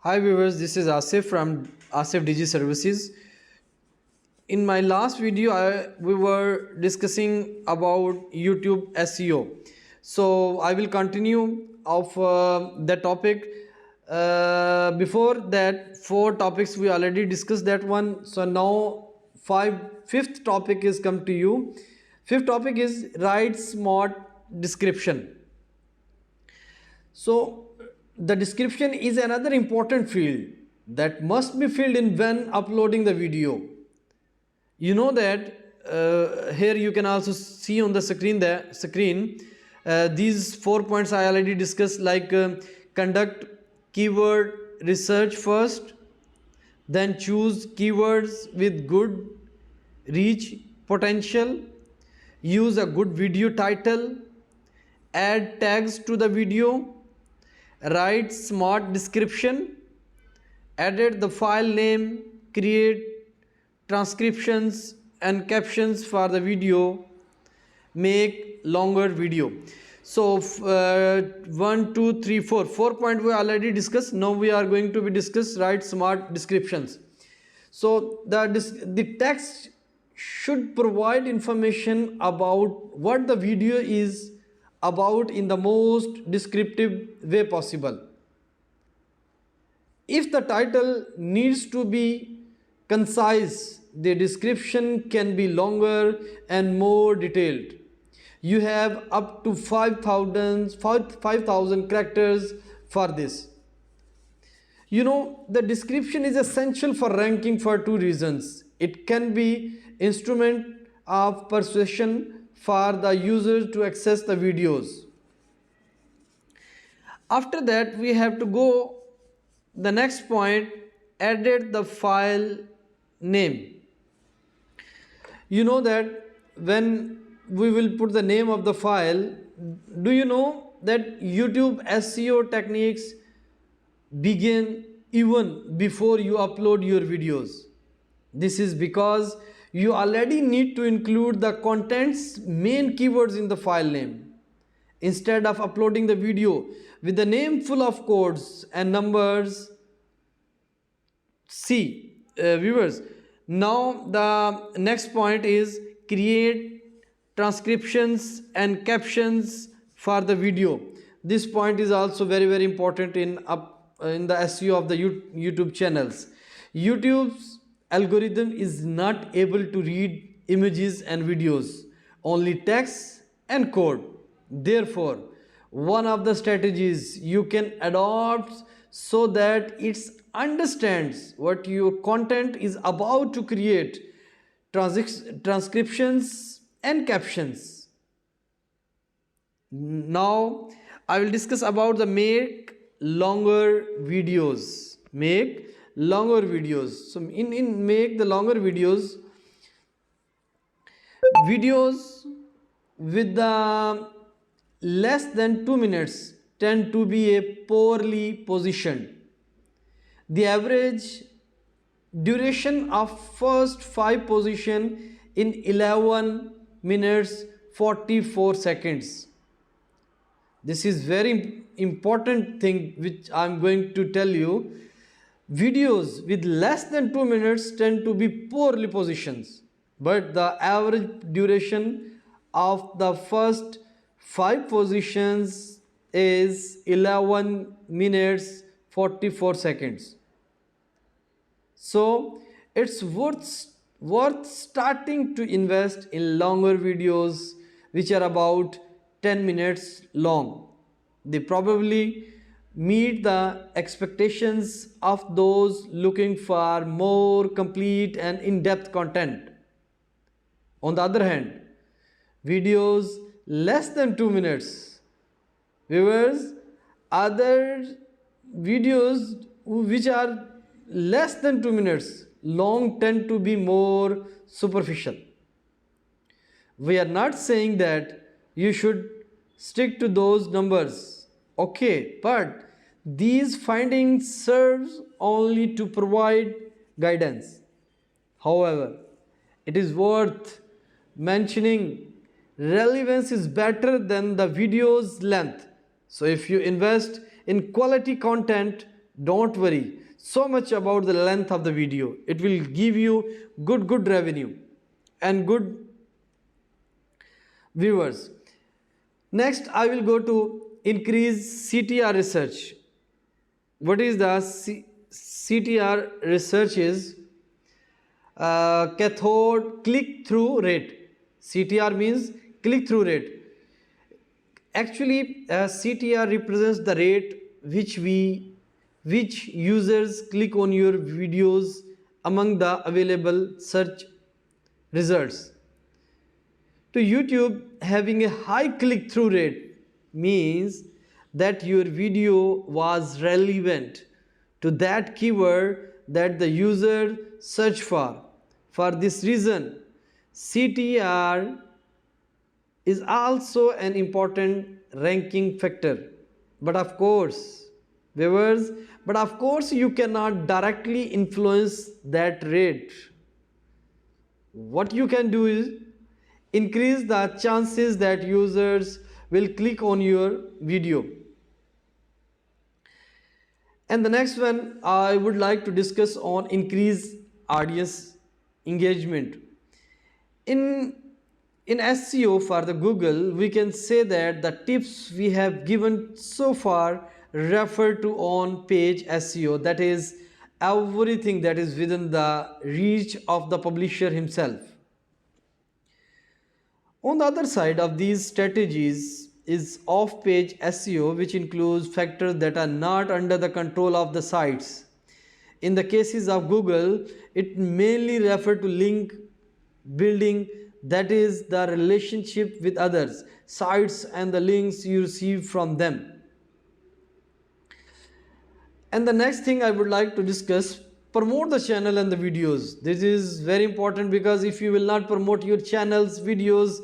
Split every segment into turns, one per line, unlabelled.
Hi viewers, this is Asif from Asif Digi Services. In my last video, we were discussing about YouTube SEO. So I will continue of that topic. Before that, 4 topics we already discussed that one. So now fifth topic is come to you. Fifth topic is write smart description. So the description is another important field that must be filled in when uploading the video. You know that here you can also see on the screen these 4 points I already discussed, like conduct keyword research first, then choose keywords with good reach potential, use a good video title, add tags to the video, write smart description, edit the file name, create transcriptions and captions for the video, make longer video. So 1 2 3 4 point we already discussed. Now we are going to be discuss write smart descriptions. So the text should provide information about what the video is about in the most descriptive way possible. If the title needs to be concise, the description can be longer and more detailed. You have up to 5,000 characters for this. You know, the description is essential for ranking for 2 reasons. It can be instrument of persuasion for the user to access the videos. After that, we have to go the next point, edit the file name. You know that when we will put the name of the file, do you know that YouTube SEO techniques begin even before you upload your videos? This is because you already need to include the content's main keywords in the file name. Instead of uploading the video with the name full of codes and numbers. Viewers, now the next point is create transcriptions and captions for the video. This point is also very important in the SEO of the YouTube channels. YouTube's algorithm is not able to read images and videos, only text and code. Therefore, one of the strategies you can adopt so that it understands what your content is about to create transcriptions and captions. Now I will discuss about the make longer videos. So in make the longer videos with the less than 2 minutes tend to be a poorly positioned. The average duration of first 5 position in 11 minutes 44 seconds. This is very important thing which I am going to tell you. Videos with less than 2 minutes tend to be poorly positioned, but the average duration of the first 5 positions is 11 minutes 44 seconds. So it's worth starting to invest in longer videos which are about 10 minutes long. They probably meet the expectations of those looking for more complete and in-depth content. On the other hand, videos less than 2 minutes, viewers, other videos which are less than 2 minutes long tend to be more superficial. We are not saying that you should stick to those numbers, okay, but these findings serves only to provide guidance. However, it is worth mentioning relevance is better than the video's length. So if you invest in quality content, Don't worry so much about the length of the video. It will give you good revenue and good viewers. Next, I will go to increase Ctr research. What is the Ctr research? Is cathode click-through rate. Ctr means click-through rate. Actually, Ctr represents the rate which users click on your videos among the available search results. To YouTube, having a high click-through rate means that your video was relevant to that keyword that the user searched for. For this reason, Ctr is also an important ranking factor. But of course, viewers, you cannot directly influence that rate. What you can do is increase the chances that users will click on your video. And the next one I would like to discuss on increase audience engagement. In SEO for the Google, we can say that the tips we have given so far refer to on page SEO, that is everything that is within the reach of the publisher himself. On the other side of these strategies is off-page SEO, which includes factors that are not under the control of the sites. In the cases of Google, it mainly refers to link building, that is the relationship with others, sites and the links you receive from them. And the next thing I would like to discuss, promote the channel and the videos. This is very important because if you will not promote your channel's videos,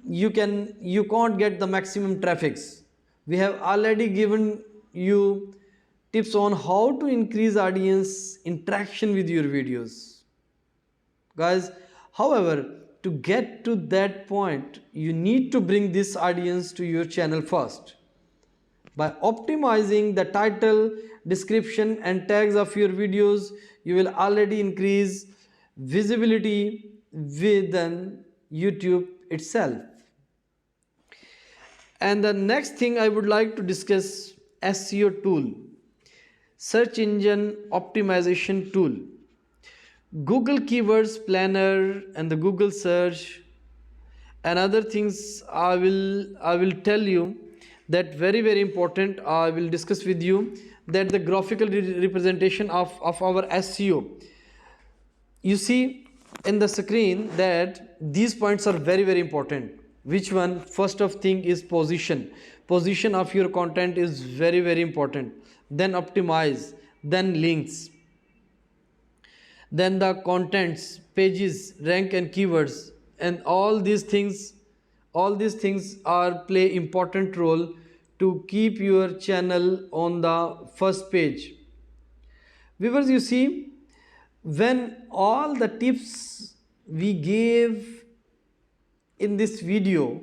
you can't get the maximum traffics. We have already given you tips on how to increase audience interaction with your videos, guys. However, to get to that point, you need to bring this audience to your channel first. By optimizing the title, description and tags of your videos, you will already increase visibility within YouTube itself. And the next thing I would like to discuss, SEO tool, search engine optimization tool. Google Keywords Planner and the Google Search and other things I will tell you that very important. I will discuss with you that the graphical representation of our SEO. You see in the screen that these points are very important. Which one? First of thing is position. Position of your content is very important. Then optimize, then links, then the contents, pages, rank and keywords, and all these things are play important role to keep your channel on the first page. Viewers, you see, when all the tips we gave in this video,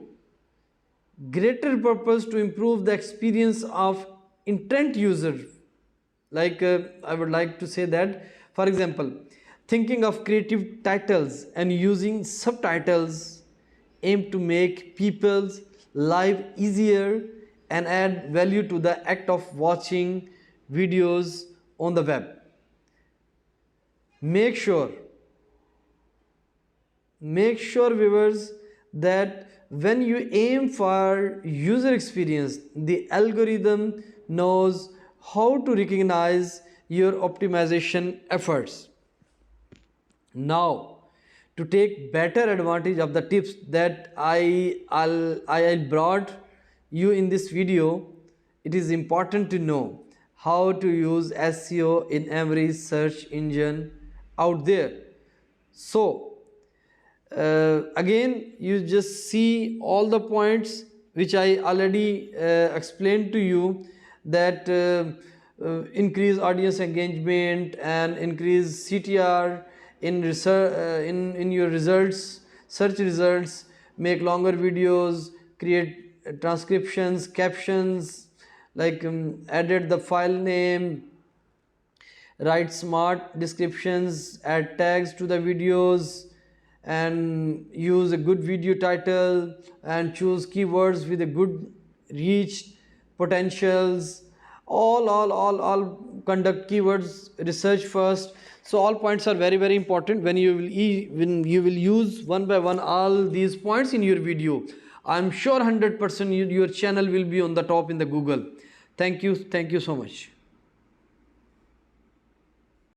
greater purpose to improve the experience of intent user, like I would like to say that, for example, thinking of creative titles and using subtitles aim to make people's life easier and add value to the act of watching videos on the web. Make sure viewers that when you aim for user experience, the algorithm knows how to recognize your optimization efforts. Now, to take better advantage of the tips that I brought you in this video, it is important to know how to use SEO in every search engine out there. So again, you just see all the points which I already explained to you, that increase audience engagement and increase Ctr in research, in your results, search results, make longer videos, create transcriptions, captions, like edit the file name, write smart descriptions, add tags to the videos, and use a good video title, and choose keywords with a good reach potentials. All conduct keywords research first. So all points are very important. When you will use one by one all these points in your video, I'm sure 100% your channel will be on the top in the Google. Thank you so much.